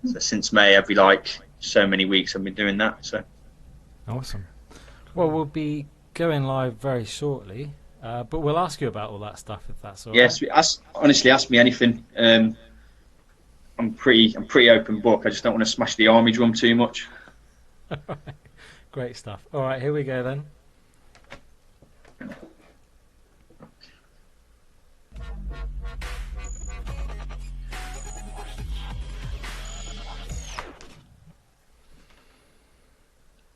So since May, every like so many weeks, I've been doing that. So Awesome. Well, we'll be going live very shortly, but we'll ask you about all that stuff if that's all right. yes, honestly, ask me anything. I'm pretty open book. I just don't want to smash the army drum too much. Great stuff. All right, here we go then.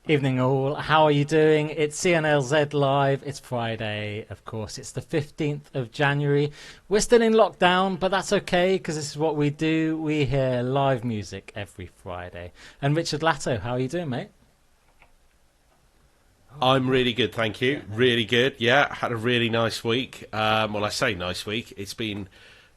Evening all, how are you doing? It's CNLZ Live, it's Friday, of course, it's the 15th of January. We're still in lockdown, but that's okay, because this is what we do. We hear live music every Friday. And Richard Latto, how are you doing, mate? I'm really good, thank you. Really good. Yeah, had a really nice week. Well, I say nice week. It's been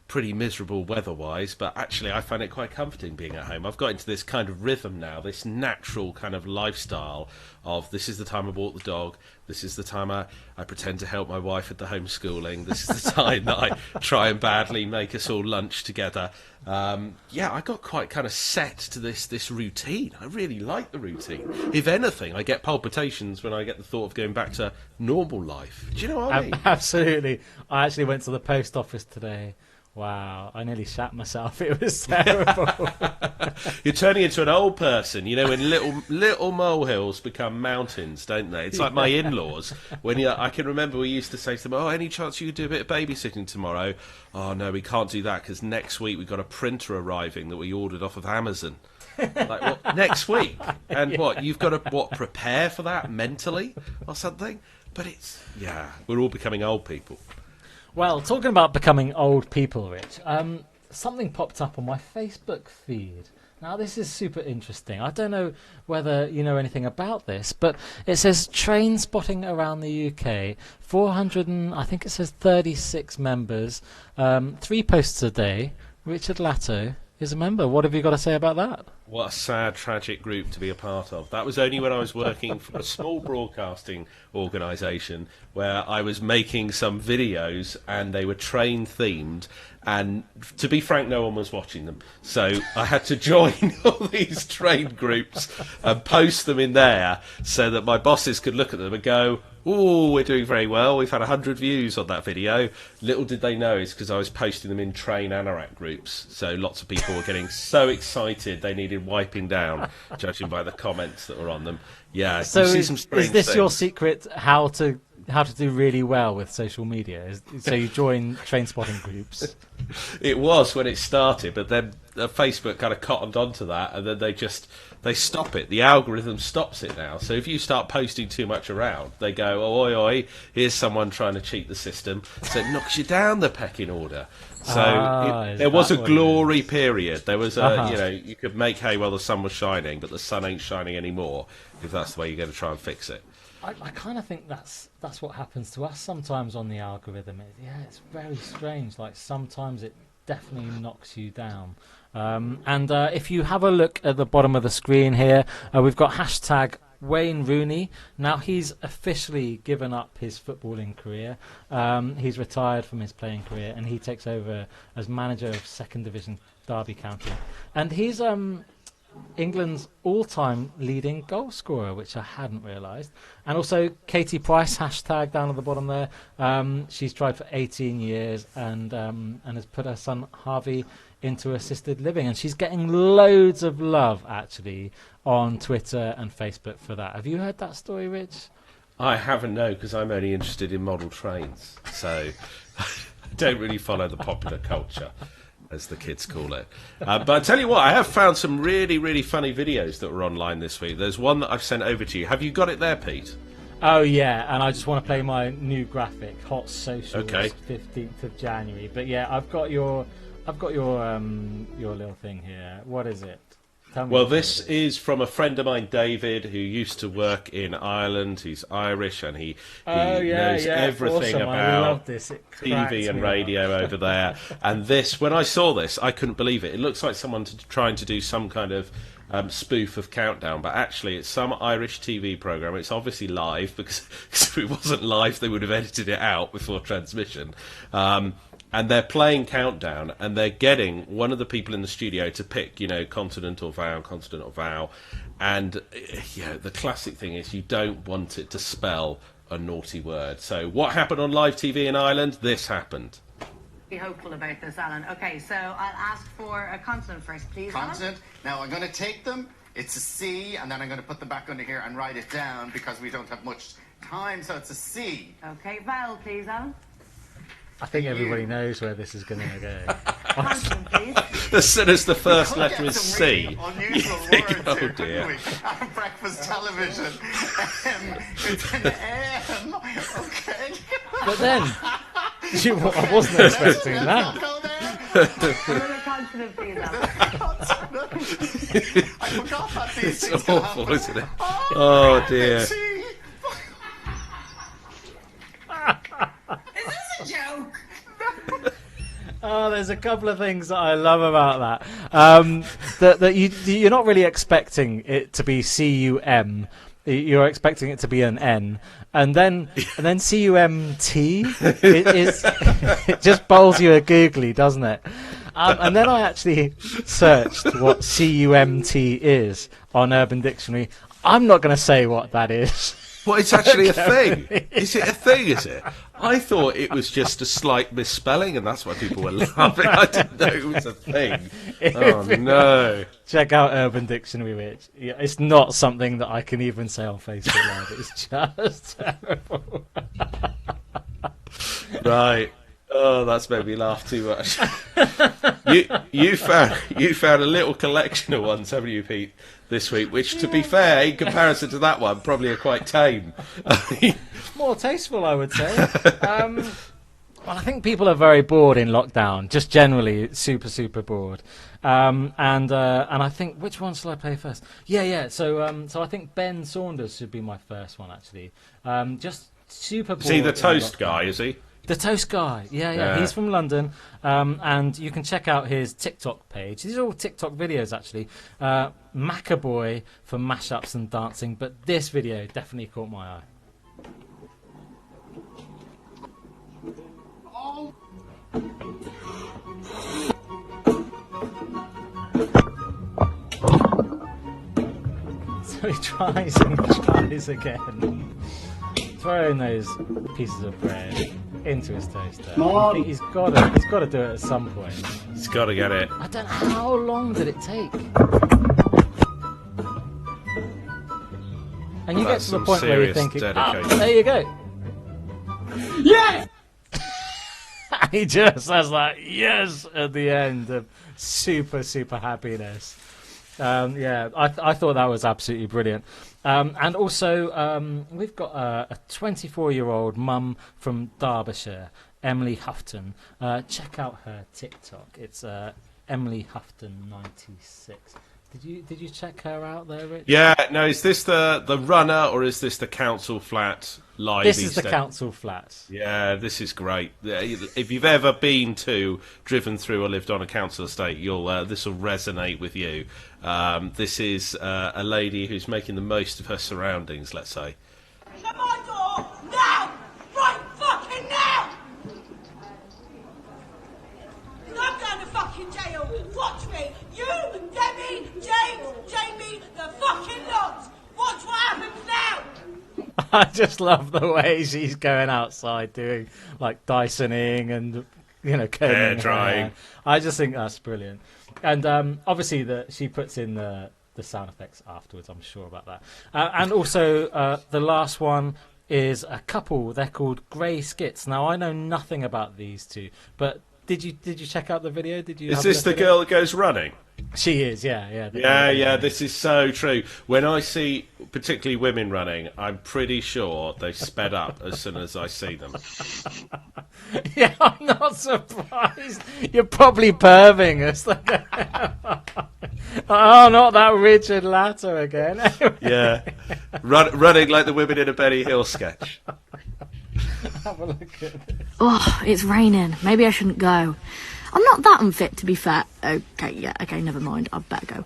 pretty miserable weather-wise, but actually I find it quite comforting being at home. I've got into this kind of rhythm now, this natural kind of lifestyle of this is the time I walk the dog, this is the time I pretend to help my wife with the homeschooling, this is the time that I try and badly make us all lunch together. Yeah, I got quite kind of set to this routine. I really like the routine. If anything, I get palpitations when I get the thought of going back to normal life. Do you know what I mean? Absolutely. I actually went to the post office today. Wow, I nearly shat myself. It was terrible. You're turning into an old person, you know, when little molehills become mountains, don't they? It's like my in-laws. When I can remember we used to say to them, "Oh, any chance you could do a bit of babysitting tomorrow?" "Oh no, we can't do that because next week we've got a printer arriving that we ordered off of Amazon." Like, what, next week? And Yeah. what, you've got to prepare for that mentally or something? But we're all becoming old people. Well, talking about becoming old people, Rich, something popped up on my Facebook feed. Now, this is super interesting. I don't know whether you know anything about this, but it says train spotting around the UK, 400 and I think it says 36 members, 3 posts a day. Richard Latto is a member. What have you got to say about that? What a sad, tragic group to be a part of. That was only when I was working for a small broadcasting organisation where I was making some videos and they were train themed. And to be frank, no one was watching them. So I had to join all these train groups and post them in there so that my bosses could look at them and go, "Oh, we're doing very well. We've had 100 views on that video." Little did they know it's because I was posting them in train anorak groups. So lots of people were getting so excited they needed wiping down, judging by the comments that were on them. Yeah, So you see some strange is this your things. secret how to do really well with social media? So you join train spotting groups? It was when it started, but then Facebook kind of cottoned onto that, and then they stop it. The algorithm stops it now. So if you start posting too much around, they go, "Oh, oi, oi, here's someone trying to cheat the system." So it knocks you down the pecking order. So Is there was a that what it glory is? period. There was Uh-huh. you could make hay while the sun was shining, but the sun ain't shining anymore. If that's the way you're going to try and fix it. I kind of think that's what happens to us sometimes on the algorithm. It's very strange. Like sometimes it definitely knocks you down. And if you have a look at the bottom of the screen here, we've got hashtag Wayne Rooney. Now he's officially given up his footballing career. He's retired from his playing career, and he takes over as manager of Second Division Derby County. And he's England's all-time leading goal scorer, which I hadn't realised. And also Katie Price, hashtag down at the bottom there. She's tried for 18 years and has put her son Harvey into assisted living, and she's getting loads of love actually on Twitter and Facebook for that. Have you heard that story, Rich? I haven't, no, because I'm only interested in model trains, so I don't really follow the popular culture, as the kids call it. But I tell you what, I have found some really, really funny videos that were online this week. There's one that I've sent over to you. Have you got it there, Pete? Oh yeah, and I just want to play my new graphic, Hot Socials, Okay. 15th of January. But yeah, I've got your little thing here. What is it? Tell me. Well, what this it is. is from a friend of mine, David, who used to work in Ireland. He's Irish, and he Oh yeah, knows yeah, everything awesome. I love about this. It cracks TV and me up. radio over there. And this, when I saw this, I couldn't believe it. It looks like someone trying to do some kind of spoof of Countdown, but actually it's some Irish TV programme. It's obviously live, because if it wasn't live, they would have edited it out before transmission. and they're playing Countdown, and they're getting one of the people in the studio to pick, consonant or vowel, and the classic thing is you don't want it to spell a naughty word. So what happened on live TV in Ireland? This happened. Be hopeful about this, Alan. Okay, so I'll ask for a consonant first, please. Consonant. Now I'm going to take them. It's a C, and then I'm going to put them back under here and write it down because we don't have much time. So it's a C. Okay, vowel, please, Alan. I think everybody knows where this is going to go. Consonant, please. As soon as the first We could letter get is some really C, unusual think, words oh here, dear. couldn't we? Breakfast television. It's an M. Okay. But then, I wasn't expecting that. Go there. Another consonant, please, Alan. I forgot that these It's things can awful, happen. isn't it? Oh dear. C. Is this a joke? Oh, there's a couple of things that I love about that. That you're not really expecting it to be CUM. You're expecting it to be an N, and then CUMT. It just bowls you a googly, doesn't it? And then I actually searched what CUMT is on Urban Dictionary. I'm not going to say what that is. Well, it's actually a thing. Is it a thing, is it? I thought it was just a slight misspelling, and that's why people were laughing. I didn't know it was a thing. Oh, no. Check out Urban Dictionary, which it's not something that I can even say on Facebook Live. It's just terrible. Right. Oh, that's made me laugh too much. You found a little collection of ones, haven't you, Pete, this week? Which, to be fair, in comparison to that one, probably are quite tame. More tasteful, I would say. Well, I think people are very bored in lockdown. Just generally, super bored. And I think, which one shall I play first? Yeah. So I think Ben Saunders should be my first one, actually. Just super bored. Is he the in toast lockdown. guy, is he? The Toast Guy, yeah. He's from London, and you can check out his TikTok page. These are all TikTok videos, actually. Macaboy for mashups and dancing, but this video definitely caught my eye. So he tries and tries again, throwing those pieces of bread into his toaster. I think he's got to do it at some point. He's got to get it. I don't know, how long did it take? And you get That's to the some point where you're serious thinking, dedication. there you go. Yes! He just has that yes at the end of super happiness. I thought that was absolutely brilliant. And also, we've got a 24-year-old mum from Derbyshire, Emily Houghton. Check out her TikTok. It's Emily Houghton 96. Did you check her out there, Rich? Yeah, no, is this the runner or is this the council flat live? This is the council flat. Yeah, this is great. If you've ever driven through or lived on a council estate, this will resonate with you. This is a lady who's making the most of her surroundings, let's say. Shut my door now! Right fucking now! I'm going to fucking jail. Watch me. You, Debbie, James, Jamie, the fucking lot. Watch what happens now. I just love the way she's going outside doing like Dysoning and combing Hair her drying. hair. I just think that's brilliant. And obviously she puts in the sound effects afterwards. I'm sure about that. And also the last one is a couple. They're called Grey Skits. Now I know nothing about these two, but did you check out the video? Did you? Is have a this look the at girl that goes running? it? She is. Yeah. Yeah, this is so true. When I see particularly women running, I'm pretty sure they've sped up as soon as I see them. Yeah, I'm not surprised. You're probably perving us. Oh, not that Richard Latto again. Yeah, running like the women in a Benny Hill sketch. Have a look at this. Oh, it's raining. Maybe I shouldn't go. I'm not that unfit, to be fair. Okay, never mind. I better go.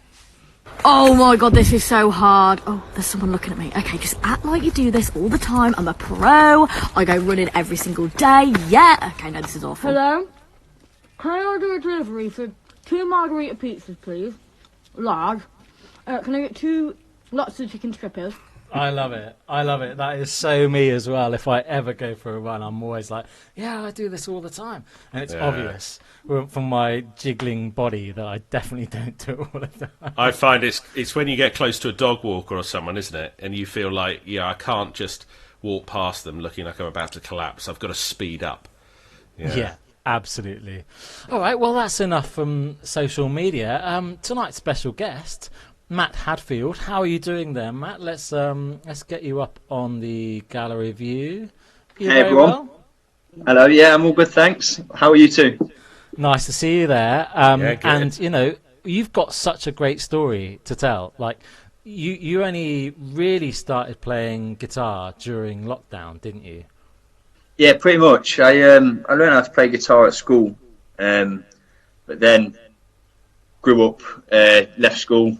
Oh my god, this is so hard. Oh, there's someone looking at me. Okay, just act like you do this all the time. I'm a pro. I go running every single day. Yeah. Okay, no, this is awful. Hello? Can I order a delivery for 2 margarita pizzas, please? Large. Can I get 2 lots of chicken strippers? I love it. I love it. That is so me as well. If I ever go for a run, I'm always like, yeah, I do this all the time. And it's obvious from my jiggling body that I definitely don't do it all the time. I find it's when you get close to a dog walker or someone, isn't it? And you feel like, yeah, I can't just walk past them looking like I'm about to collapse. I've got to speed up. Yeah, absolutely. All right, well, that's enough from social media. Tonight's special guest, Matt Hadfield. How are you doing there, Matt? Let's get you up on the gallery view. You Hey, everyone. well? Hello, yeah, I'm all good, thanks. How are you two? Nice to see you there. Good. And, you know, you've got such a great story to tell. Like, you only really started playing guitar during lockdown, didn't you? Yeah, pretty much. I learned how to play guitar at school, but then grew up, left school,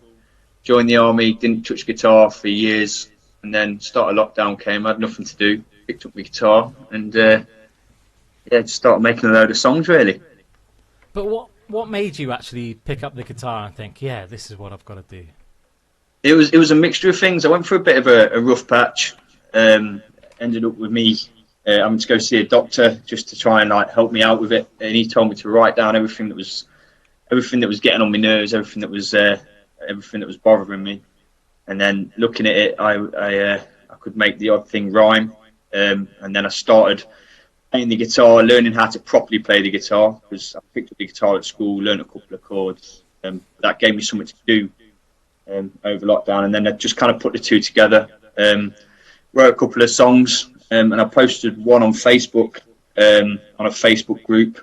joined the army, didn't touch guitar for years, and then started lockdown came, I had nothing to do, picked up my guitar, and just started making a load of songs, really. But what made you actually pick up the guitar and think, yeah, this is what I've got to do? It was a mixture of things. I went through a bit of a rough patch, ended up with me having to go see a doctor just to try and like help me out with it, and he told me to write down everything that was getting on my nerves, everything that was bothering me. And then looking at it, I could make the odd thing rhyme, and then I started playing the guitar, learning how to properly play the guitar, because I picked up the guitar at school, learned a couple of chords. That gave me something to do over lockdown, and then I just kind of put the two together. Wrote a couple of songs, and I posted one on Facebook, on a Facebook group,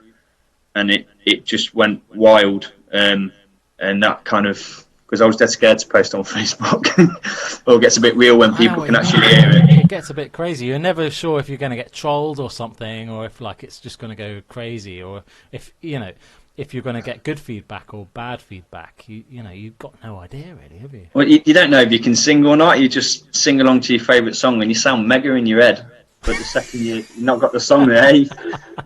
and it just went wild. And that kind of, because I was dead scared to post on Facebook. Well, it gets a bit real when people can actually hear it. It gets a bit crazy. You're never sure if you're going to get trolled or something, or if like it's just going to go crazy, or if if you're going to get good feedback or bad feedback. You've got no idea really, have you? Well, you don't know if you can sing or not. You just sing along to your favourite song, and you sound mega in your head. But the second you've not got the song there,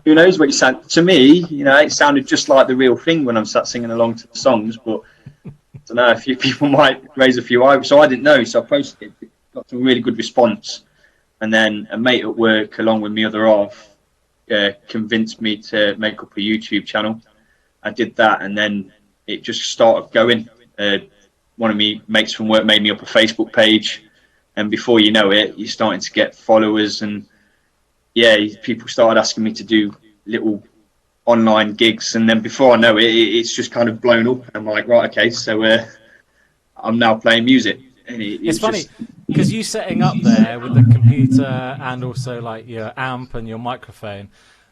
who knows what you sound. To me, it sounded just like the real thing when I'm sat singing along to the songs. But I don't know, a few people might raise a few eyebrows. So I didn't know, so I posted it. Got some really good response. And then a mate at work, along with my other half, convinced me to make up a YouTube channel. I did that, and then it just started going. One of my mates from work made me up a Facebook page, and before you know it, you're starting to get followers, and people started asking me to do little online gigs, and then before I know it, it's just kind of blown up. I'm like, right, okay, so I'm now playing music. And it's funny because you setting up there with the computer and also like your amp and your microphone.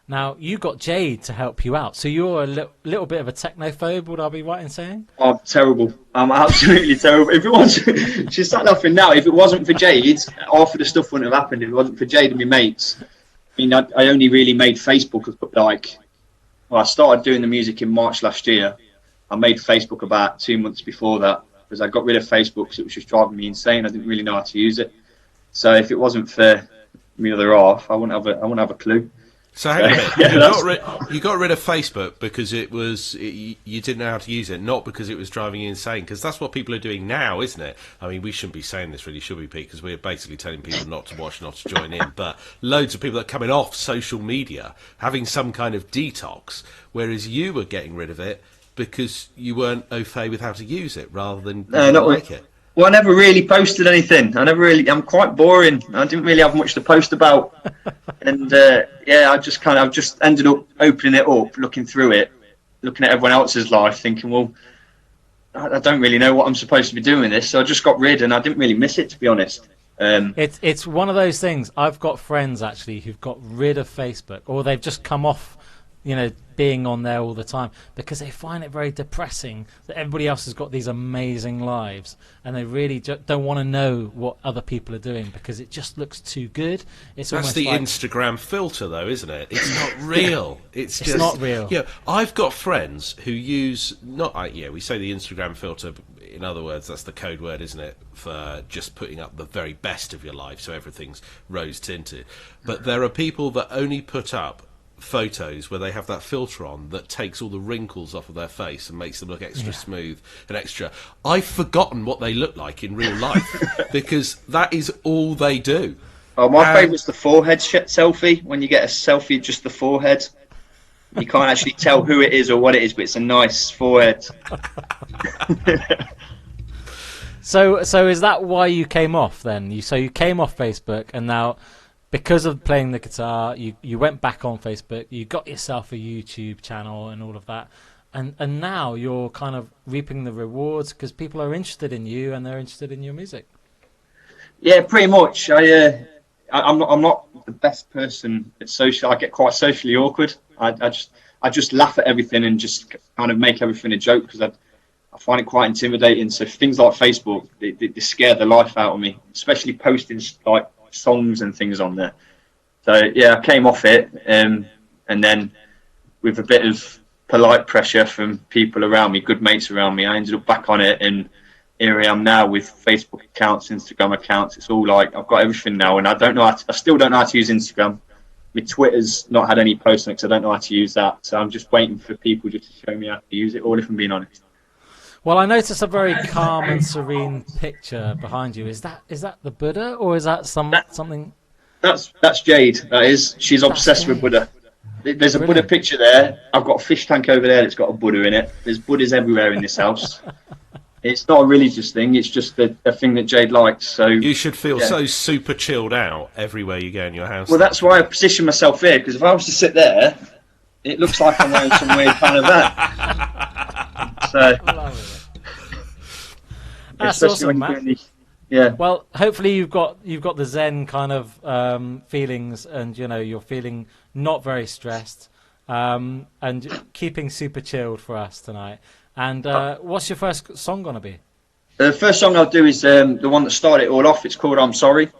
Now, you got Jade to help you out, so you're a little bit of a technophobe, would I be right in saying? I'm terrible. I'm absolutely terrible. If it wasn't, she's sat laughing now, if it wasn't for Jade, half of the stuff wouldn't have happened. If it wasn't for Jade and my mates. I mean, I only really made Facebook, I started doing the music in March last year. I made Facebook about 2 months before that, because I got rid of Facebook because it was just driving me insane. I didn't really know how to use it. So if it wasn't for my other half, I wouldn't have a clue. So hang on a minute. You got rid of Facebook because you didn't know how to use it, not because it was driving you insane. Because that's what people are doing now, isn't it? I mean, we shouldn't be saying this, really, should we, Pete? Because we're basically telling people not to watch, not to join in. But loads of people are coming off social media, having some kind of detox, whereas you were getting rid of it because you weren't au fait with how to use it, rather than not like it. Well, I never really posted anything. I'm quite boring. I didn't really have much to post about. And I just ended up opening it up, looking through it, looking at everyone else's life, thinking, well, I don't really know what I'm supposed to be doing with this. So I just got rid, and I didn't really miss it, to be honest. It's one of those things. I've got friends actually who've got rid of Facebook, or they've just come off, being on there all the time because they find it very depressing that everybody else has got these amazing lives, and they really don't want to know what other people are doing because it just looks too good. That's the Instagram filter, though, isn't it? It's not real. It's just not real. Yeah, I've got friends who use we say the Instagram filter. In other words, that's the code word, isn't it, for just putting up the very best of your life, so everything's rose tinted. But there are people that only put up photos where they have that filter on that takes all the wrinkles off of their face and makes them look extra smooth and extra. I've forgotten what they look like in real life because that is all they do. Oh, my favourite's the forehead selfie. When you get a selfie, just the forehead. You can't actually tell who it is or what it is, but it's a nice forehead. So is that why you came off then? So you came off Facebook, and now, because of playing the guitar, you went back on Facebook, you got yourself a YouTube channel and all of that, and now you're kind of reaping the rewards because people are interested in you and they're interested in your music. Yeah, pretty much. I'm not the best person at social. I get quite socially awkward. I just laugh at everything and just kind of make everything a joke because I find it quite intimidating. So things like Facebook, they scare the life out of me, especially posting like songs and things on there. So yeah, I came off it, and then with a bit of polite pressure from people around me, good mates around me, I ended up back on it, and here I am now with Facebook accounts, Instagram accounts. It's all like I've got everything now, and I still don't know how to use Instagram. My Twitter's not had any posts on it because I don't know how to use that. So I'm just waiting for people just to show me how to use it, all if I'm being honest. Well, I noticed a very calm and serene picture behind you. Is that the Buddha, or is that something? That's Jade. That is. She's obsessed with Buddha. There's a Buddha picture there. I've got a fish tank over there that's got a Buddha in it. There's Buddhas everywhere in this house. It's not a religious thing. It's just a thing that Jade likes. So you should feel so super chilled out everywhere you go in your house. Well, that's why I position myself here, because if I was to sit there, it looks like I'm wearing some weird kind of that. So that's awesome, Matt. Yeah. Well, hopefully you've got the Zen kind of feelings, and you're feeling not very stressed, and keeping super chilled for us tonight. And what's your first song gonna be? The first song I'll do is the one that started it all off. It's called "I'm Sorry."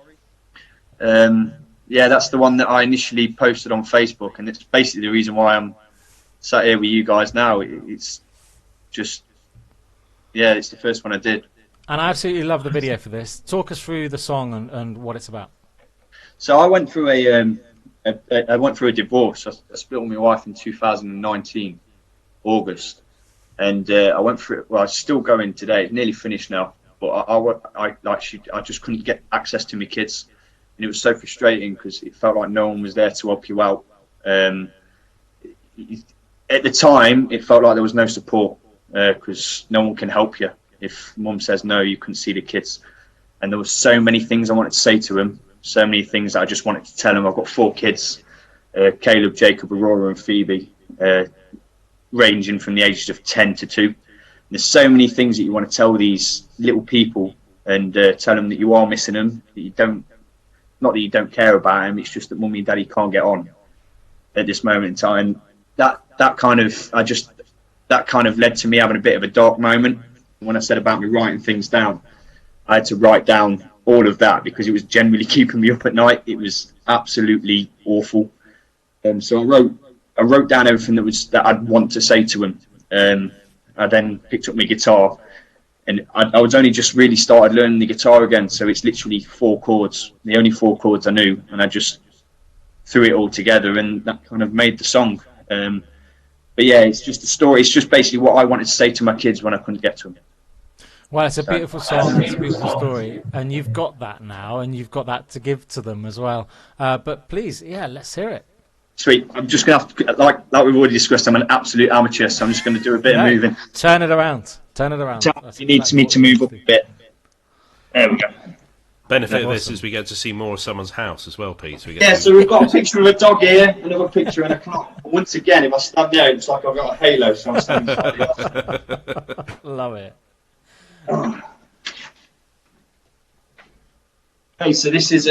Yeah, that's the one that I initially posted on Facebook, and it's basically the reason why I'm sat here with you guys now. It's just, it's the first one I did. And I absolutely love the video for this. Talk us through the song and what it's about. So I went through a divorce. I split with my wife in 2019, August, and I went through it. Well, it's still going today. It's nearly finished now, but I just couldn't get access to my kids. And it was so frustrating because it felt like no one was there to help you out. At the time, it felt like there was no support because no one can help you. If mum says no, you couldn't see the kids. And there were so many things I wanted to say to him, so many things that I just wanted to tell him. I've got 4 kids, Caleb, Jacob, Aurora and Phoebe, ranging from the ages of 10 to 2. And there's so many things that you want to tell these little people and tell them that you are missing them, that you don't, not that you don't care about them, it's just that mummy and daddy can't get on at this moment in time. That kind of led to me having a bit of a dark moment. When I said about me writing things down, I had to write down all of that because it was generally keeping me up at night. It was absolutely awful. So I wrote down everything that I'd want to say to him. I then picked up my guitar, and I was only just really started learning the guitar again. So it's literally 4 chords, the only 4 chords I knew, and I just threw it all together, and that kind of made the song. But yeah, it's just a story. It's just basically what I wanted to say to my kids when I couldn't get to them. Well, it's a beautiful song, it's a beautiful story, and you've got that now, and you've got that to give to them as well. But please, let's hear it. Sweet. I'm just going to have to, like we've already discussed, I'm an absolute amateur, so I'm just going to do a bit of moving. Turn it around. He needs me to move up a bit. There we go. Benefit of this is we get to see more of someone's house as well, Pete. So we've got a picture of a dog here, another picture and a clock. Once again, if I stand there, it's like I've got a halo, so I'm standing slightly off. Love it. Okay, so this is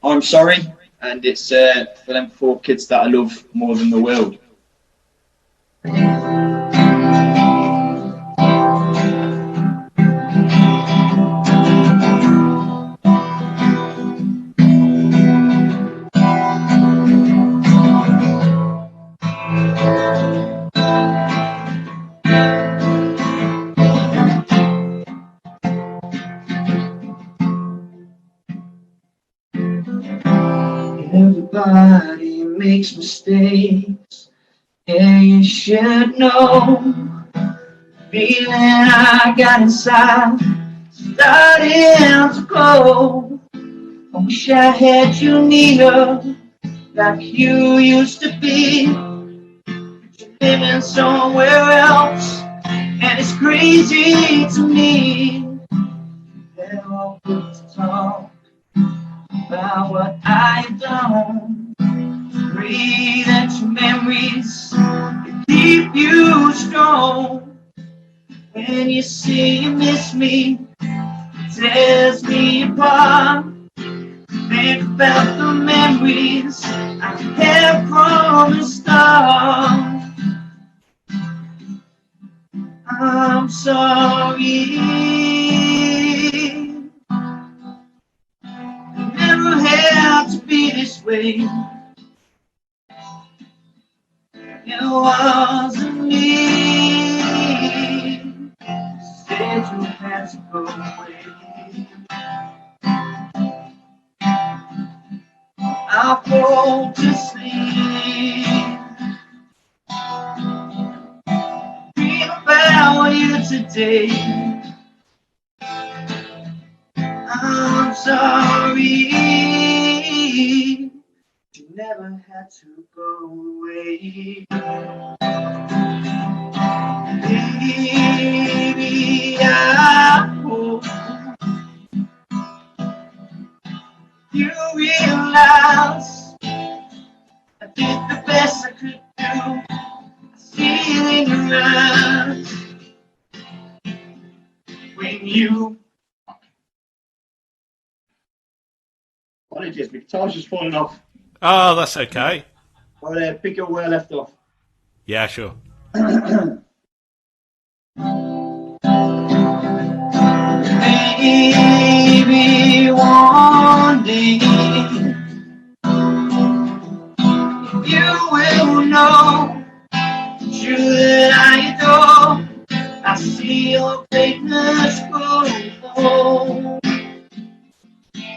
I'm Sorry, and it's for them 4 kids that I love more than the world. Everybody makes mistakes. Yeah, you should know. Feeling I got inside, starting to glow. I wish I had you near, like you used to be. You're living somewhere else, and it's crazy to me. They're all good to talk about what I've done. Pray that your memories keep you strong. When you say you miss me, it tears me apart. Think about the memories I had from the start. I'm sorry. It never had to be this way. It wasn't me. Said you had to go away. I fall to sleep. Dream about you today. I'm sorry. You never had to go away. Baby, I hope you realize I did the best I could do. I see it in your eyes when you. Apologies, my guitar's just falling off. Oh, that's okay. I'll pick up where I left off. Yeah, sure. Maybe one day you will know the truth that I adore. I see your greatness grow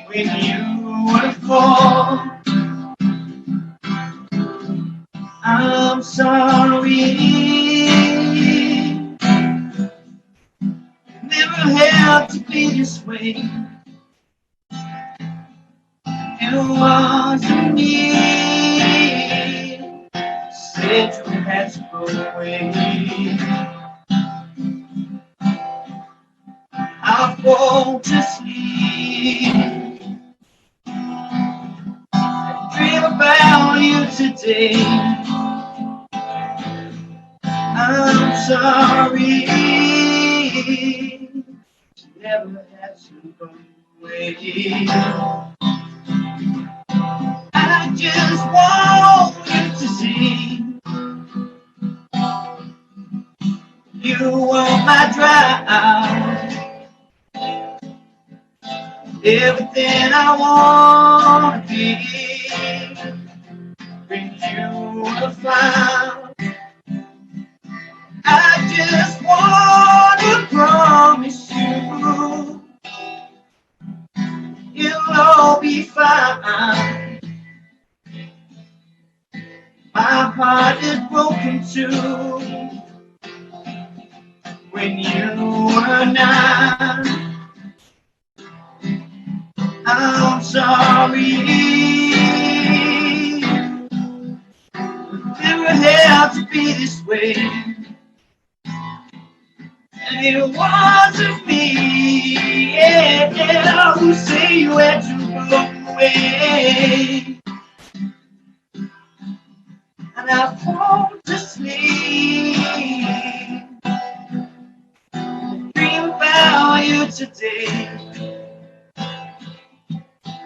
when you were born. I'm sorry. Never had to be this way. It wasn't me. Said you had to go away. I fall to sleep. Dream about you today. I'm sorry. Never had to go away. I just want you to see you were my drive. Everything I want to be when you were fine. I just want to promise you it'll all be fine. My heart is broken too when you were not. I'm sorry. Never had to be this way. It wasn't me. Yeah, who say you had to go away? And I fall to sleep. Dream about you today.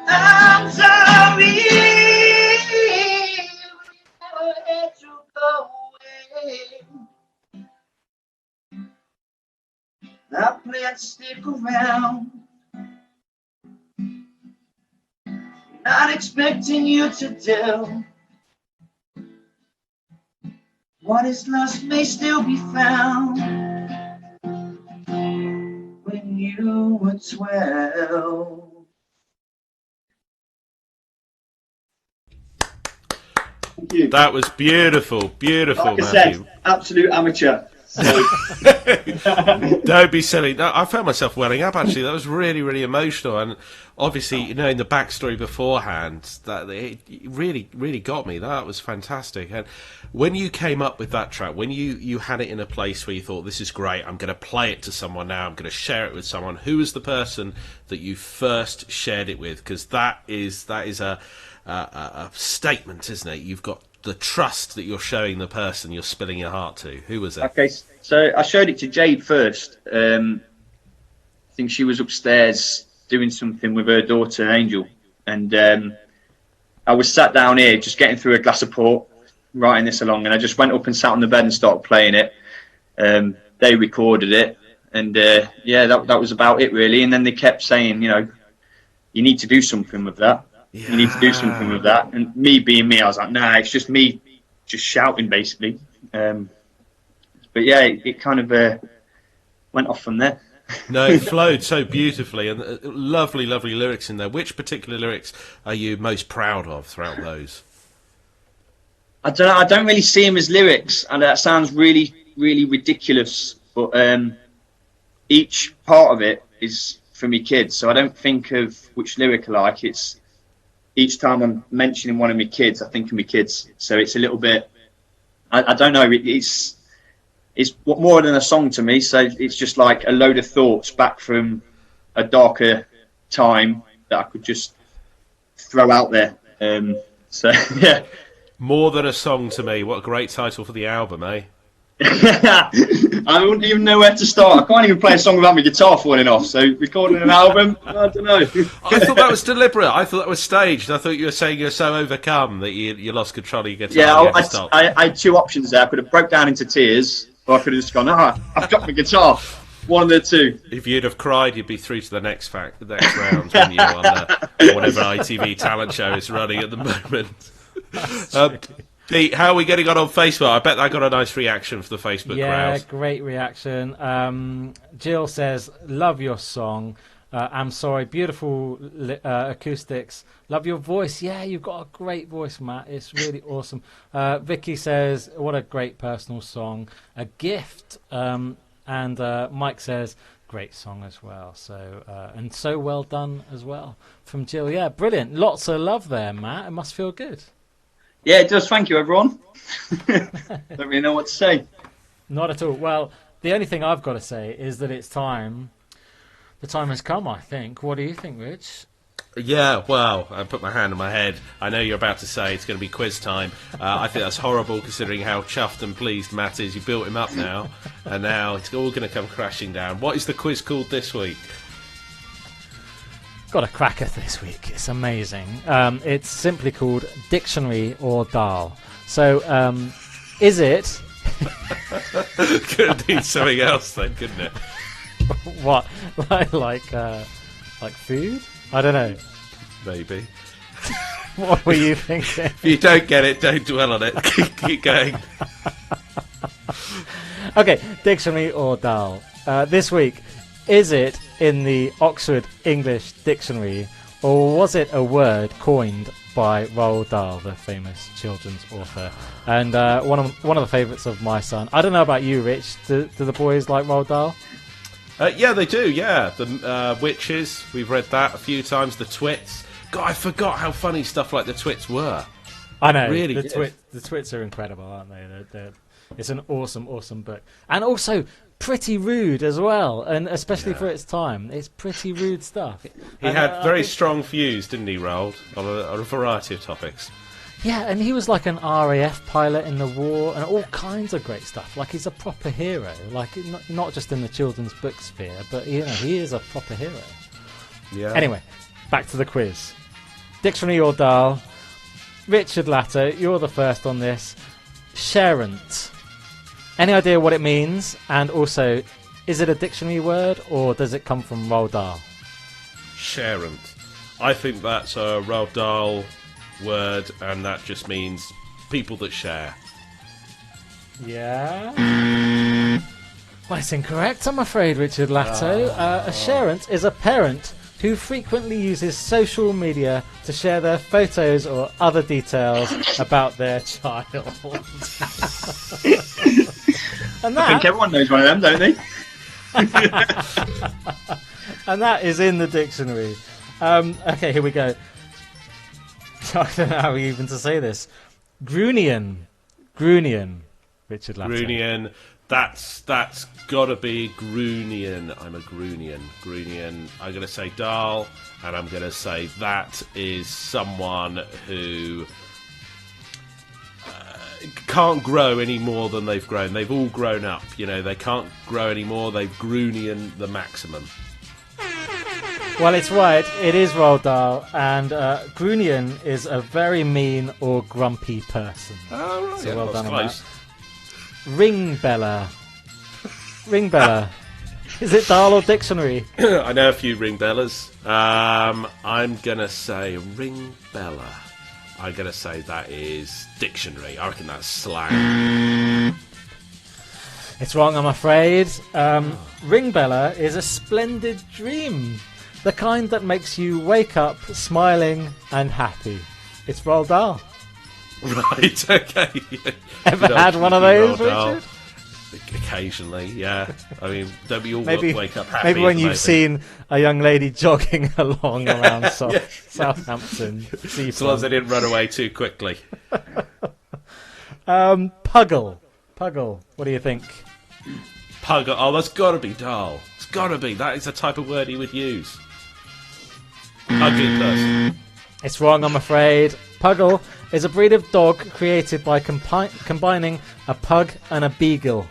I'm sorry. Never had to go away. I plan to stick around, not expecting you to tell. What is lost may still be found when you were 12. Thank you. That was beautiful, beautiful, Like I Matthew. said, absolute amateur. So, Don't be silly. No, I found myself welling up, actually. That was really, really emotional. And obviously, you know, in the backstory beforehand, that it really, really got me. That was fantastic. And when you came up with that track, when you had it in a place where you thought, this is great, I'm going to play it to someone now, I'm going to share it with someone, who was the person that you first shared it with? Because that is a statement, isn't it? You've got the trust that you're showing the person you're spilling your heart to. Who was it? okay, so I showed it to Jade first. I think she was upstairs doing something with her daughter, Angel. And I was sat down here just getting through a glass of port, writing this along. And I just went up and sat on the bed and started playing it. They recorded it. And yeah, that was about it, really. And then they kept saying, you know, you need to do something with that. Yeah. You need to do something with that. And me being me, I was like, nah, it's just me just shouting, basically. But yeah, it kind of went off from there. No, it flowed so beautifully, and lovely, lovely lyrics in there. Which particular lyrics are you most proud of throughout those? I don't know. I don't really see them as lyrics, and that sounds really, really ridiculous. But each part of it is for me kids, so I don't think of which lyric I like. It's each time I'm mentioning one of my kids, I think of my kids. So it's a little bit. I don't know. It's more than a song to me. So it's just like a load of thoughts back from a darker time that I could just throw out there. So yeah. More than a song to me. What a great title for the album, eh? I wouldn't even know where to start. I can't even play a song without my guitar falling off. So recording an album, I don't know. I thought that was deliberate. I thought that was staged. I thought you were saying you're so overcome that you lost control of your guitar. Yeah, I had two options there. I could have broke down into tears, or I could have just gone, I've dropped my guitar. One of the two. If you'd have cried, you'd be through to the next round when you're on whatever ITV talent show is running at the moment. Pete, how are we getting on Facebook? I bet I got a nice reaction for the Facebook crowd. Yeah, great reaction. Jill says, love your song. I'm sorry, beautiful acoustics. Love your voice. Yeah, you've got a great voice, Matt. It's really awesome. Vicky says, what a great personal song. A gift. And Mike says, great song as well. So and so well done as well from Jill. Yeah, brilliant. Lots of love there, Matt. It must feel good. Yeah, it does. Thank you, everyone. Don't really know what to say. Not at all. Well, the only thing I've got to say is that it's time. The time has come, I think. What do you think, Rich? Yeah, well, I put my hand on my head. I know you're about to say it's going to be quiz time. I think that's horrible considering how chuffed and pleased Matt is. You built him up now, and now it's all going to come crashing down. What is the quiz called this week? Got a cracker this week. It's amazing. It's simply called Dictionary or Dahl. So, is it... Could have been something else then, couldn't it? What? Like food? I don't know. Maybe. What were you thinking? If you don't get it, don't dwell on it. Keep going. Okay, Dictionary or Dahl. This week, is it in the Oxford English Dictionary, or was it a word coined by Roald Dahl, the famous children's author? And one of the favourites of my son. I don't know about you, Rich. Do the boys like Roald Dahl? Yeah, they do, yeah. The Witches, we've read that a few times. The Twits. God, I forgot how funny stuff like the Twits were. I know. Really, the Twits are incredible, aren't they? It's an awesome, awesome book. And also pretty rude as well, and especially for its time. It's pretty rude stuff. He had very strong views, didn't he, Roald, on a variety of topics. Yeah, and he was like an RAF pilot in the war and all kinds of great stuff. Like, he's a proper hero. Like, not just in the children's book sphere, but, you know, he is a proper hero. Yeah. Anyway, back to the quiz. Dictionary or Dahl. Richard Latto, you're the first on this. Sharent. Any idea what it means? And also, is it a dictionary word or does it come from Roald Dahl? Sharent. I think that's a Roald Dahl word, and that just means people that share. Yeah? Well, it's incorrect, I'm afraid, Richard Latto. A sharent is a parent who frequently uses social media to share their photos or other details about their child. And I think everyone knows one of them, don't they? And that is in the dictionary. Okay, here we go. I don't know how even to say this. Grunion, Richard Latto. Grunion. That's got to be Grunion. I'm a Grunion. I'm going to say Dahl, and I'm going to say that is someone who can't grow any more than they've grown. They've all grown up. You know, they can't grow any more. They've Grunion the maximum. Well, it's right. It is Roald Dahl, and Grunion is a very mean or grumpy person. Oh, right. So Yeah, well that's done on close. that. Ringbeller. Is it Dahl or dictionary? I know a few ringbellers. I'm going to say ringbeller. I'm going to say that is dictionary. I reckon that's slang. It's wrong, I'm afraid. Ringbeller is a splendid dream. The kind that makes you wake up smiling and happy. It's Roald Dahl. Right, okay. Ever had one of those, Richard? Occasionally, yeah. I mean, don't we all Maybe, wake up happy? maybe when at the you've moment? sing a young lady jogging along around Southampton. As long as they didn't run away too quickly. Puggle. What do you think? Puggle. Oh, that's got to be Dahl. It's got to be. That is the type of word he would use. Ugly person. It's wrong, I'm afraid. Puggle is a breed of dog created by combining a pug and a beagle,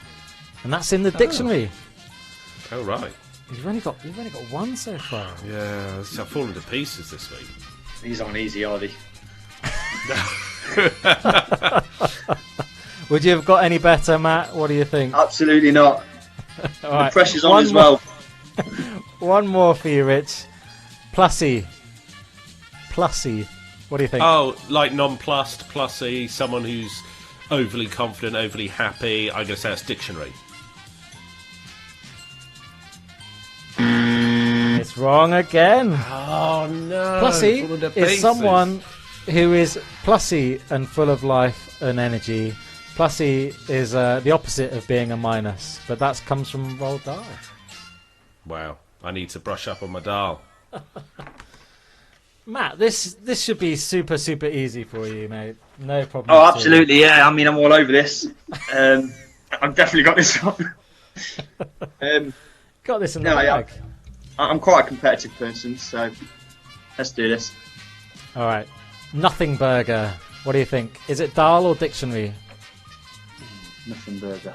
and that's in the dictionary. Oh, right. You've only got one so far. Yeah, I've fallen to pieces this week. These aren't easy, are they? Would you have got any better, Matt? What do you think? Absolutely not. All The right. pressure's on as well. One more for you, Rich. Plussy. What do you think? Oh, like nonplussed, plussy, someone who's overly confident, overly happy. I'm going to say that's dictionary. It's wrong again. Oh, no. Plussy Fallen to is pieces. someone who is plussy and full of life and energy. Plussy is the opposite of being a minus, but that comes from Roald Dahl. Wow, I need to brush up on my Dahl. Matt, this should be super easy for you, mate. No problem. Oh, at all. absolutely, yeah. I mean, I'm all over this. I've definitely got this one. Got this in the No, bag. I'm quite a competitive person, so let's do this. All right. Nothing burger. What do you think? Is it Dahl or dictionary? Nothing burger.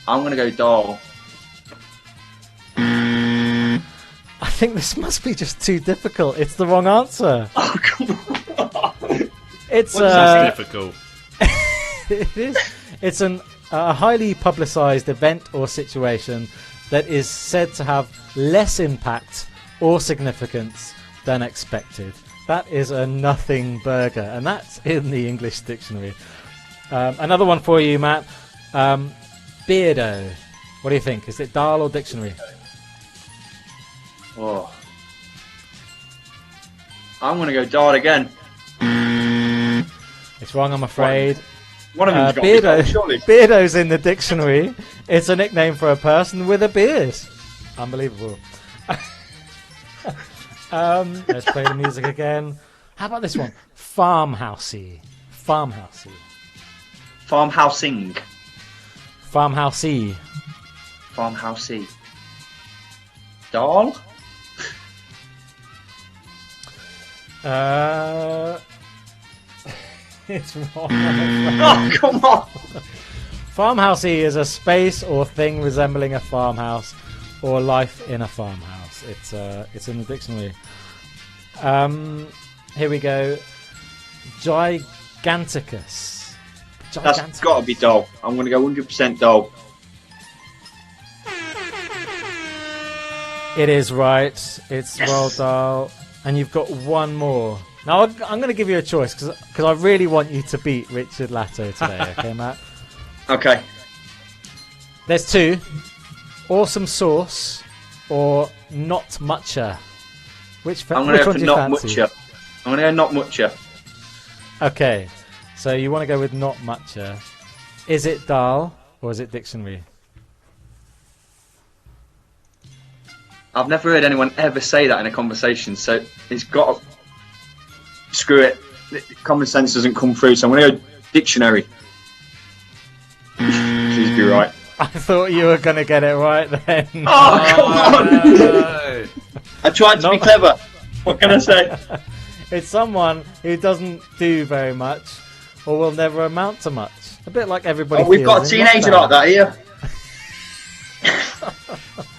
I'm going to go Dahl. I think this must be just too difficult. It's the wrong answer. Oh, come on. It's That's difficult. it is. It's a highly publicised event or situation that is said to have less impact or significance than expected. That is a nothing burger, and that's in the English dictionary. Another one for you, Matt. Beardo. What do you think? Is it Dahl or dictionary? Oh. I'm going to go Dahl again. It's wrong, I'm afraid. One of them's got to be Dahl, Beardo. surely. Beardo's in the dictionary. It's a nickname for a person with a beard. Unbelievable. Let's play the music again. How about this one? Farmhousey. Farmhousing. Farmhousey. Farmhousey. Dahl? It's wrong. Oh, come on! Farmhousey is a space or thing resembling a farmhouse or life in a farmhouse. It's in the dictionary. Here we go. Giganticus. That's got to be Dahl. I'm going to go 100% Dahl. It is right. It's Roald Dahl. And you've got one more. Now, I'm going to give you a choice because I really want you to beat Richard Latto today, okay, Matt? Okay. There's two. Awesome sauce or not mucha. Which I'm one going to go do for you not fancy? mucha. I'm going to go not mucha. Okay, so you want to go with not mucha. Is it dal or is it dictionary? I've never heard anyone ever say that in a conversation, so it's got to... Screw it. Common sense doesn't come through, so I'm going to go dictionary. Please be right. I thought you were going to get it right then. Oh, come on! No. I tried to be clever. What can I say? It's someone who doesn't do very much or will never amount to much. A bit like everybody. We've got a feels in teenager lockdown. like that here.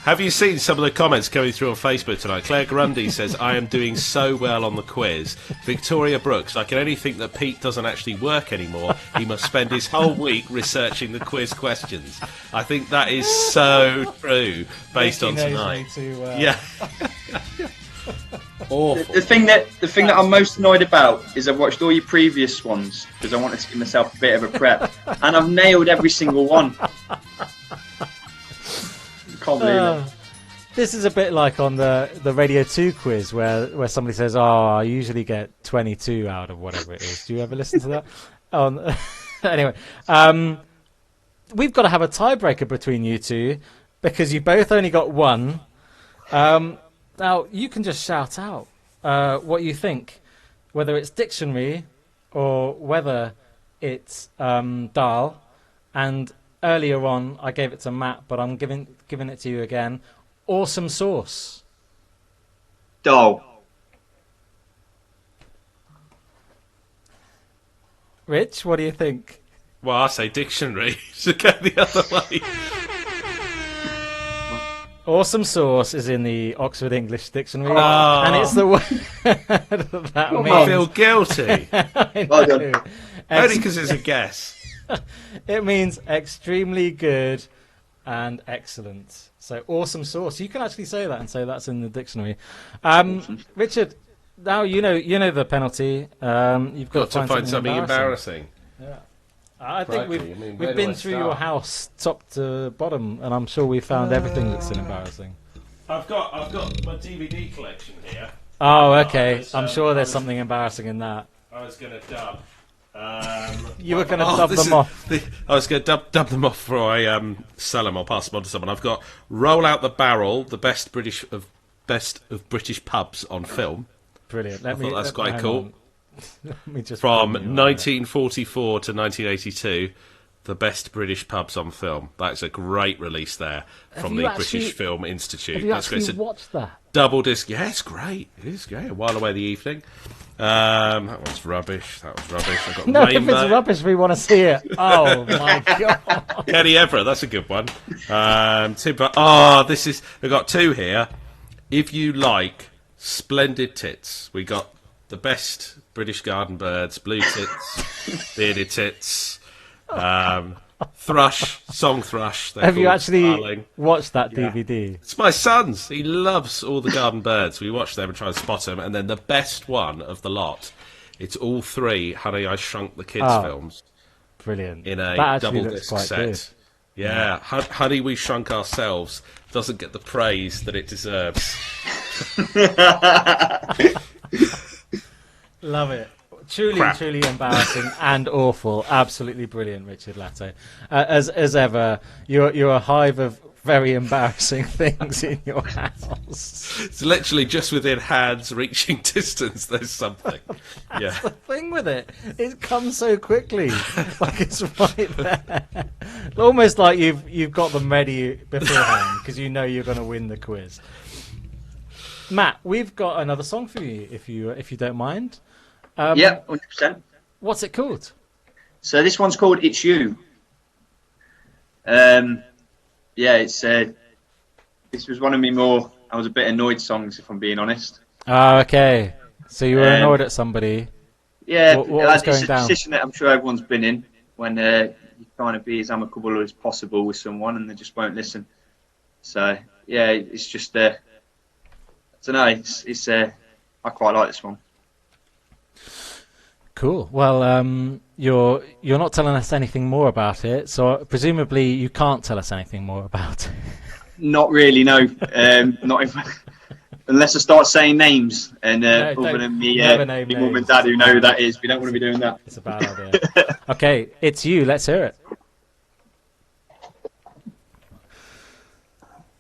Have you seen some of the comments coming through on Facebook tonight? Claire Grundy says, I am doing so well on the quiz. Victoria Brooks, I can only think that Pete doesn't actually work anymore. He must spend his whole week researching the quiz questions. I think that is so true based on Ricky knows tonight. me to, Yeah. Awful. The thing that I'm most annoyed about is I've watched all your previous ones because I wanted to give myself a bit of a prep, and I've nailed every single one. Can't believe it. This is a bit like on the Radio 2 quiz where somebody says, "Oh, I usually get 22 out of whatever it is." Do you ever listen to that? Anyway, we've got to have a tiebreaker between you two because you both only got one. Now you can just shout out what you think, whether it's dictionary or whether it's dal. And earlier on, I gave it to Matt, but I'm giving it to you again. Awesome sauce. Dal. Rich, what do you think? Well, I say dictionary to go the other way. Awesome sauce is in the Oxford English Dictionary, Oh. and it's the word that I means. feel guilty. I Well know. done. Only because it's a guess. It means extremely good and excellent. So awesome sauce. You can actually say that and say that's in the dictionary. Richard, now you know the penalty. You've got Got to find something embarrassing. Yeah. I think Crikey, I mean, where we've do been I through your start? house top to bottom, and I'm sure we found everything that's embarrassing. I've got my DVD collection here. Oh, okay. was, I'm sure there's I was- something embarrassing in that. I was going to dub. You were going to Oh, dub this them is- off. I was going to dub them off before I sell them or pass them on to someone. I've got Roll Out the Barrel, the best of British pubs on film. Brilliant. I thought that's quite hang cool. on. Let me just From bring you on 1944 to 1982, the best British pubs on film. That's a great release there from you the actually- British Film Institute. Have you That's great. actually It's a watched that? double disc. Yeah, it's great. It is great. While Away the Evening. That was rubbish. I've got No, if Rainbow. it's rubbish, we want to see it. Oh my god! Kenny Everett, that's a good one. We've got two here. If you like splendid tits, we got the best British garden birds, blue tits, bearded tits, thrush, song thrush. they're Have you called, actually darling. watched that DVD? It's my son's. He loves all the garden birds. We watch them and try and spot them. And then the best one of the lot, it's all three Honey, I Shrunk the Kids Oh. films Brilliant. in a that actually double looks disc quite set. good. Yeah, Honey, We Shrunk Ourselves doesn't get the praise that it deserves. Love it. Truly, Crap. truly embarrassing and awful. Absolutely brilliant, Richard Latto. As ever, you're a hive of very embarrassing things in your house. It's literally just within hands reaching distance. There's something. Yeah. The thing with it comes so quickly, like it's right there, almost like you've got them ready beforehand because you know you're going to win the quiz. Matt, we've got another song for you if you don't mind. Yeah, 100%. What's it called? So this one's called "It's You." It's this was one of me more. I was a bit annoyed songs, if I'm being honest. Oh, okay. So you were annoyed at somebody. Yeah, What was it's going a down? position that I'm sure everyone's been in when you're trying to be as amicable as possible with someone and they just won't listen. So yeah, it's just I don't know. It's I quite like this one. Cool. Well, you're not telling us anything more about it, so presumably you can't tell us anything more about it. Not really, no. Not if, unless I start saying names, and No, other than me, never name me mum names. and dad who It's know who bad. that is, we don't want to be doing that. It's a bad idea. Okay, it's you. Let's hear it.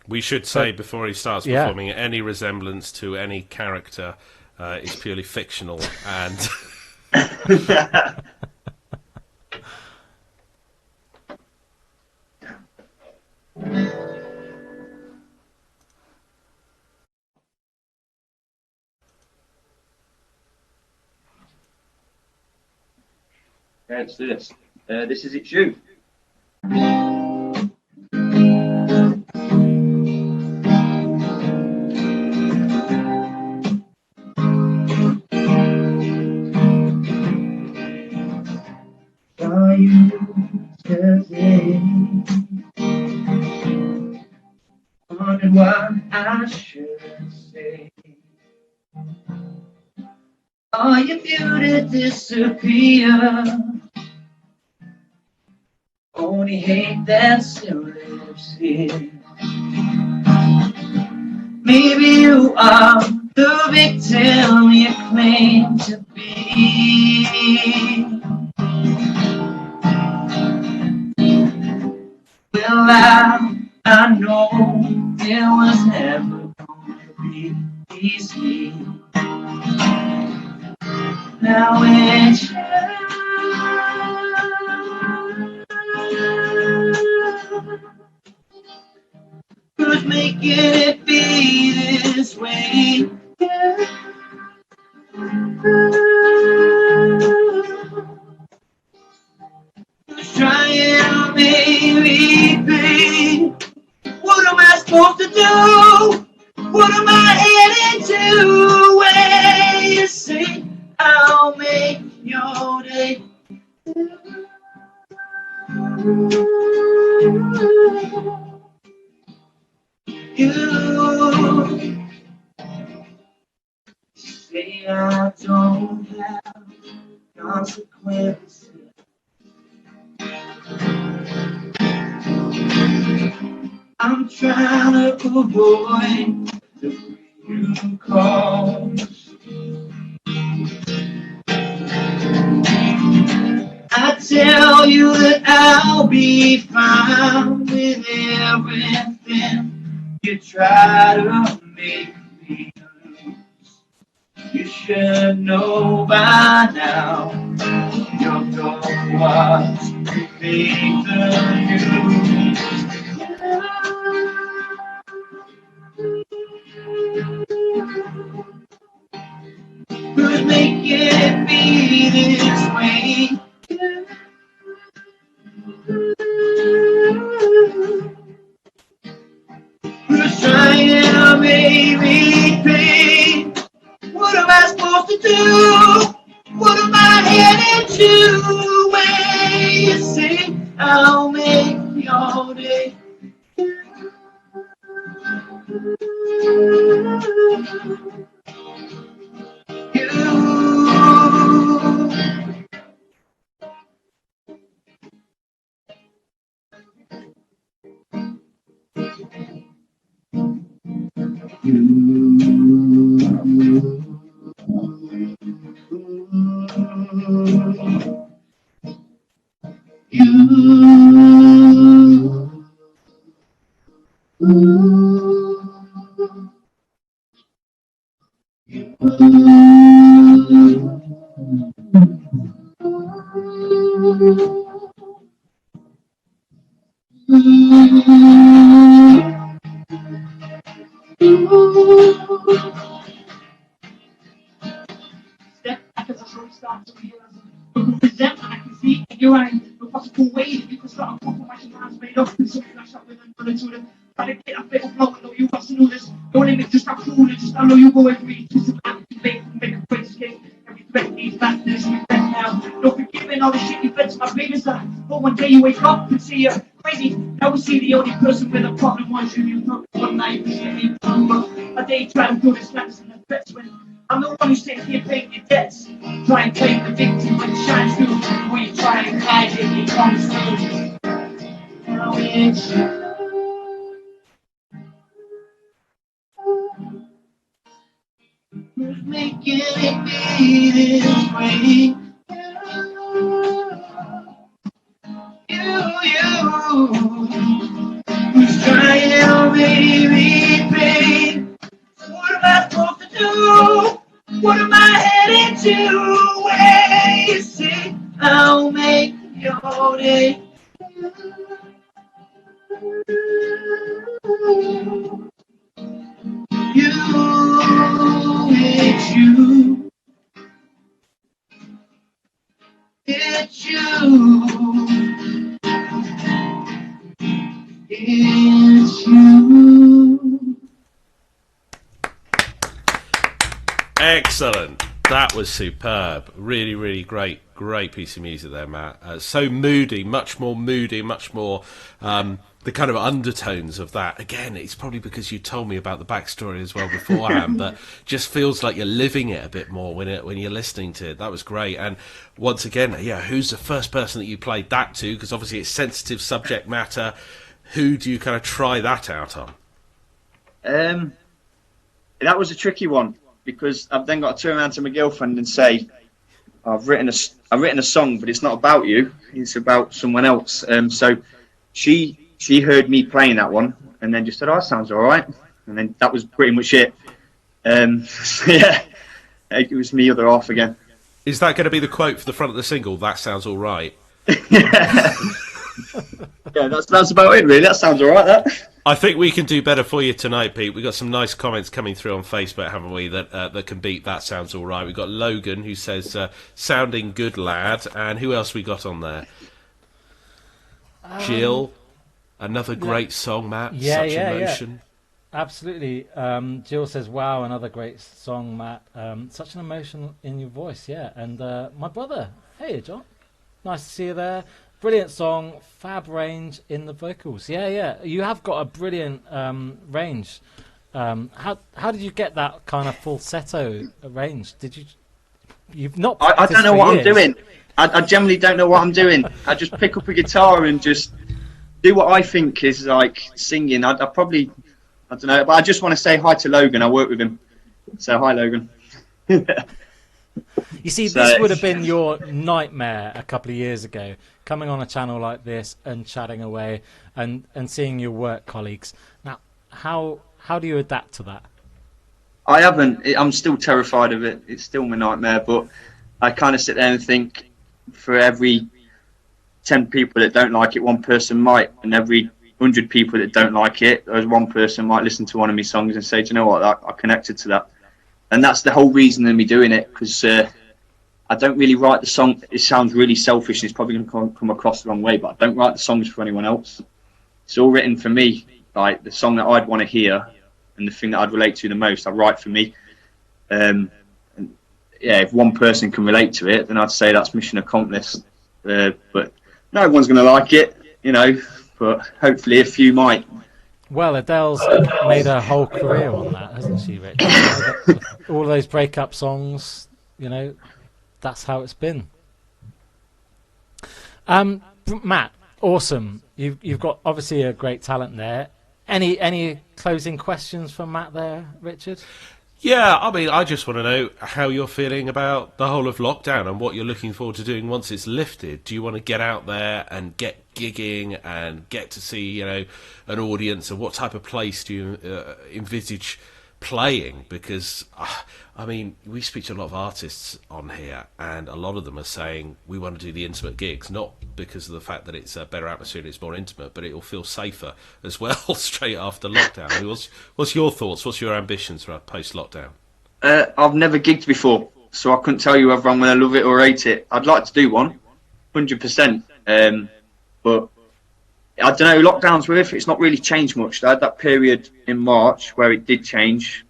We should say before he starts Yeah. performing, any resemblance to any character is purely fictional, and Let's do this. This is It's You. Saw you today. Wondered what I should say. Are you beauty disappear? Only hate that still lives here. Maybe you are the victim you claim to be. Well, I know it was never gonna be easy. Now it's you who's making it be this way. Who's trying to make me pay? What am I supposed to do? What am I heading to? When you say I'll make your day. You say I don't have consequences. I'm trying to avoid the way you call. I tell you that I'll be fine with everything you try to make me lose. You should know by now you're the ones who make the news. Who's making it be this way? Who's trying to make me pay? What am I supposed to do? What am I headed to? When you say I'll make your day. Step back as I slowly start to realize resentment I can see in your eyes. No possible way you can start a compromise your hands made up. So flash up with another to them. Try to get a fatal blow. I know you must know this. No limit, just how cool it is. I know you go every piece of activate and make a great escape. Every threat needs back to this respect now. No forgiving all the shit you fed to my babies. But one day you wake up and see you're crazy. Now we see the only person with a problem was you. You broke one night, you a day try to do the snaps and the threats when I'm the one who's sitting here paying your debts. Try and claim the victim when it shines through. When you try and hide it, it comes through. Now it's making it be this way. Who's trying to make me pain? What am I supposed to do? What am I headed to? Where you say I'll make your day. It's you. It's you. It's you. Excellent. That was superb. Really, really great piece of music there, Matt. So moody, much more the kind of undertones of that. Again, it's probably because you told me about the backstory as well beforehand, but just feels like you're living it a bit more when you're listening to it. That was great. And once again, yeah, who's the first person that you played that to? Because obviously it's sensitive subject matter. Who do you kind of try that out on? That was a tricky one, because I've then got to turn around to my girlfriend and say, I've written a song, but it's not about you. It's about someone else. So she heard me playing that one and then just said, "Oh, that sounds all right." And then that was pretty much it. So yeah, it was me other half again. Is that going to be the quote for the front of the single? That sounds all right. Yeah, yeah, that's about it, really. That sounds all right, that. I think we can do better for you tonight, Pete. We've got some nice comments coming through on Facebook, haven't we, that can beat That Sounds All Right. We've got Logan, who says, sounding good, lad. And who else we got on there? Jill, another great song, Matt. Such emotion. Yeah. Absolutely. Jill says, wow, another great song, Matt. Such an emotion in your voice, yeah. And my brother, hey, John. Nice to see you there. Brilliant song, fab range in the vocals. Yeah. You have got a brilliant range. How did you get that kind of falsetto range? You've not. I don't know what I'm doing. I generally don't know what I'm doing. I just pick up a guitar and just do what I think is like singing. I don't know, but I just want to say hi to Logan. I work with him. So hi, Logan. You see, this would have been your nightmare a couple of years ago, coming on a channel like this and chatting away and seeing your work colleagues. Now, how do you adapt to that? I haven't. I'm still terrified of it. It's still my nightmare, but I kind of sit there and think, for every 10 people that don't like it, one person might, and every 100 people that don't like it, there's one person might listen to one of my songs and say, "Do you know what? I connected to that." And that's the whole reason of me doing it, because I don't really write the song. It sounds really selfish, and it's probably going to come across the wrong way, but I don't write the songs for anyone else. It's all written for me, like the song that I'd want to hear and the thing that I'd relate to the most, I write for me. And yeah, if one person can relate to it, then I'd say that's mission accomplished. But no one's going to like it, you know, but hopefully a few might. Well, Adele's made her whole career on that, hasn't she, Rich? All those breakup songs, you know, that's how it's been. Matt, awesome. You've got obviously a great talent there. Any closing questions from Matt there, Richard? Yeah, I mean, I just want to know how you're feeling about the whole of lockdown and what you're looking forward to doing once it's lifted. Do you want to get out there and get gigging and get to see, you know, an audience? And what type of place do you envisage playing? Because, I mean, we speak to a lot of artists on here, and a lot of them are saying we want to do the intimate gigs, not because of the fact that it's a better atmosphere and it's more intimate, but it will feel safer as well straight after lockdown. I mean, what's your thoughts? What's your ambitions for post-lockdown? I've never gigged before, so I couldn't tell you whether I'm going to love it or hate it. I'd like to do one, 100%. But I don't know, lockdowns with it, it's not really changed much. I had that period in March where it did change,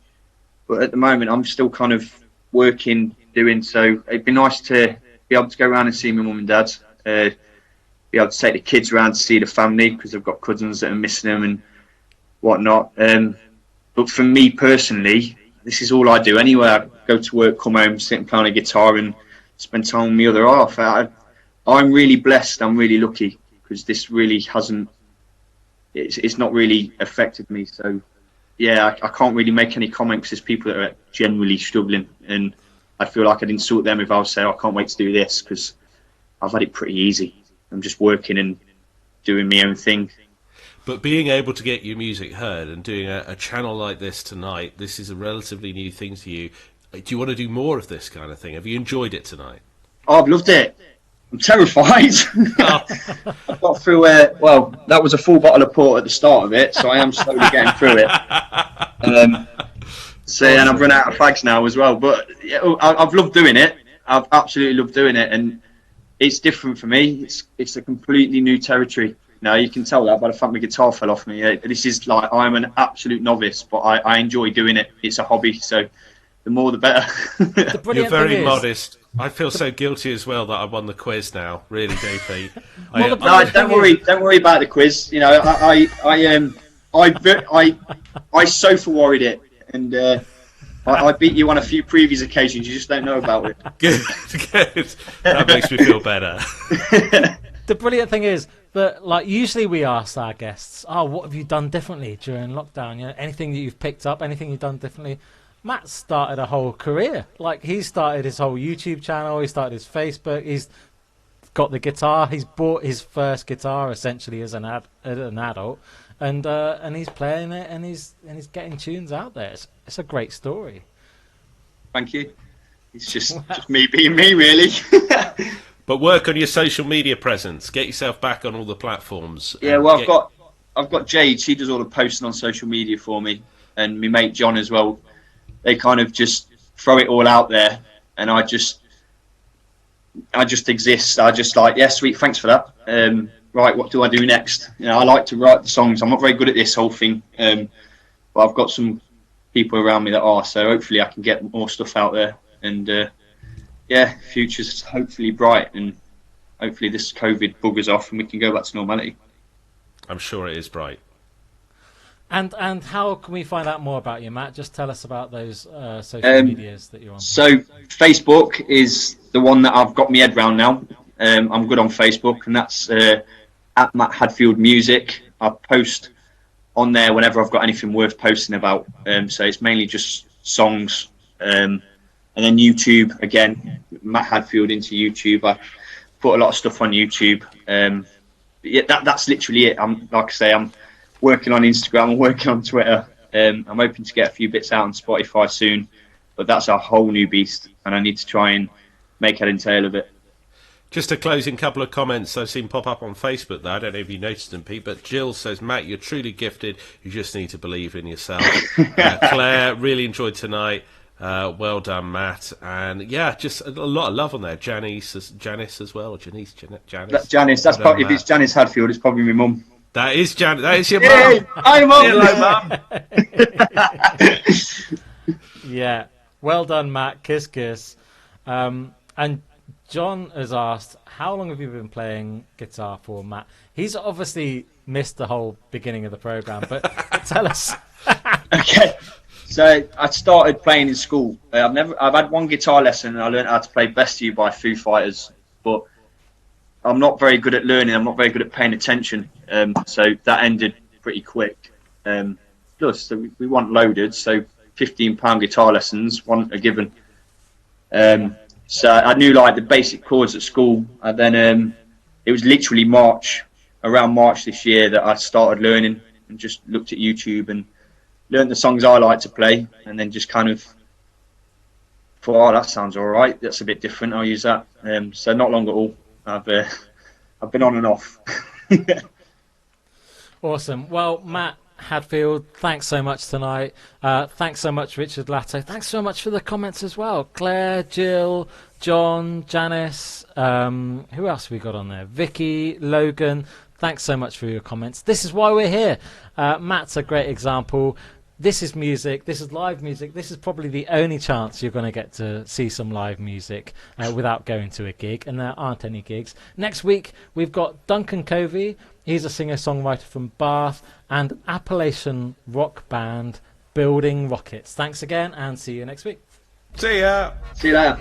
but at the moment I'm still kind of working, doing, so it'd be nice to be able to go around and see my mum and dad, be able to take the kids around to see the family, because I've got cousins that are missing them and whatnot. But for me personally, this is all I do anyway. I go to work, come home, sit and play on a guitar and spend time with my other half. I'm really blessed, I'm really lucky, because this really hasn't, it's not really affected me. So yeah, I can't really make any comments. There's people that are genuinely struggling, and I feel like I'd insult them if I was saying, I can't wait to do this, because I've had it pretty easy. I'm just working and doing my own thing. But being able to get your music heard and doing a channel like this tonight, this is a relatively new thing to you. Do you want to do more of this kind of thing? Have you enjoyed it tonight? Oh, I've loved it. I'm terrified. I got through well, that was a full bottle of port at the start of it, so I am slowly getting through it. And I've run out of fags now as well. But yeah, I've loved doing it. I've absolutely loved doing it, and it's different for me. It's a completely new territory. Now, you can tell that by the fact my guitar fell off me. This is like, I'm an absolute novice, but I enjoy doing it. It's a hobby, so the more the better. You're very modest. I feel so guilty as well that I won the quiz now. Really, JP. Don't worry about the quiz. You know, I sofa worried it, and I beat you on a few previous occasions. You just don't know about it. Good. That makes me feel better. The brilliant thing is that, like, usually we ask our guests, "Oh, what have you done differently during lockdown? You know, anything that you've picked up, anything you've done differently." Matt started a whole career. Like, he started his whole YouTube channel. He started his Facebook. He's got the guitar. He's bought his first guitar essentially as an adult, and he's playing it, and he's getting tunes out there. It's a great story. Thank you. It's just me being me, really. But work on your social media presence. Get yourself back on all the platforms. Yeah, well, I've got Jade. She does all the posting on social media for me, and my mate John as well. They kind of just throw it all out there, and I just exist. I just like, yeah, sweet, thanks for that. Right, what do I do next? You know, I like to write the songs. I'm not very good at this whole thing, but I've got some people around me that are. So hopefully I can get more stuff out there, and yeah, future's hopefully bright, and hopefully this COVID buggers off and we can go back to normality. I'm sure it is bright. And how can we find out more about you, Matt? Just tell us about those social medias that you're on. So Facebook is the one that I've got my head round now. I'm good on Facebook, and that's at Matt Hadfield Music. I post on there whenever I've got anything worth posting about. So it's mainly just songs. And then YouTube, again, Matt Hadfield into YouTube. I put a lot of stuff on YouTube. Yeah, that's literally it. I'm working on Instagram, I'm working on Twitter. I'm hoping to get a few bits out on Spotify soon, but that's a whole new beast, and I need to try and make head and tail of it. Just a closing couple of comments I've seen pop up on Facebook there. I don't know if you noticed them, Pete, but Jill says, Matt, you're truly gifted. You just need to believe in yourself. Claire, really enjoyed tonight. Well done, Matt. And yeah, just a lot of love on there. Janice as well. Janice. That's probably, if it's Janice Hadfield, it's probably my mum. That is Janice. That is your mum. Hi, mum. Hello, mum. Yeah. Well done, Matt. Kiss, kiss. And John has asked, how long have you been playing guitar for, Matt? He's obviously missed the whole beginning of the program, but tell us. Okay. So I started playing in school. I've had one guitar lesson, and I learned how to play Best of You by Foo Fighters, but I'm not very good at learning. I'm not very good at paying attention. So that ended pretty quick. Plus, so we weren't loaded, so £15 guitar lessons weren't a given. So I knew like the basic chords at school, and then it was literally around March this year that I started learning, and just looked at YouTube and learned the songs I like to play, and then just kind of thought, oh, that sounds all right. That's a bit different. I'll use that. So not long at all. I've been on and off. Awesome. Well, Matt Hadfield, thanks so much tonight. Thanks so much, Richard Latto. Thanks so much for the comments as well. Claire, Jill, John, Janice. Who else have we got on there? Vicky, Logan. Thanks so much for your comments. This is why we're here. Matt's a great example. This is music. This is live music. This is probably the only chance you're going to get to see some live music without going to a gig, and there aren't any gigs. Next week, we've got Duncan Covey. He's a singer-songwriter from Bath, and Appalachian rock band Building Rockets. Thanks again, and see you next week. See ya. See you later.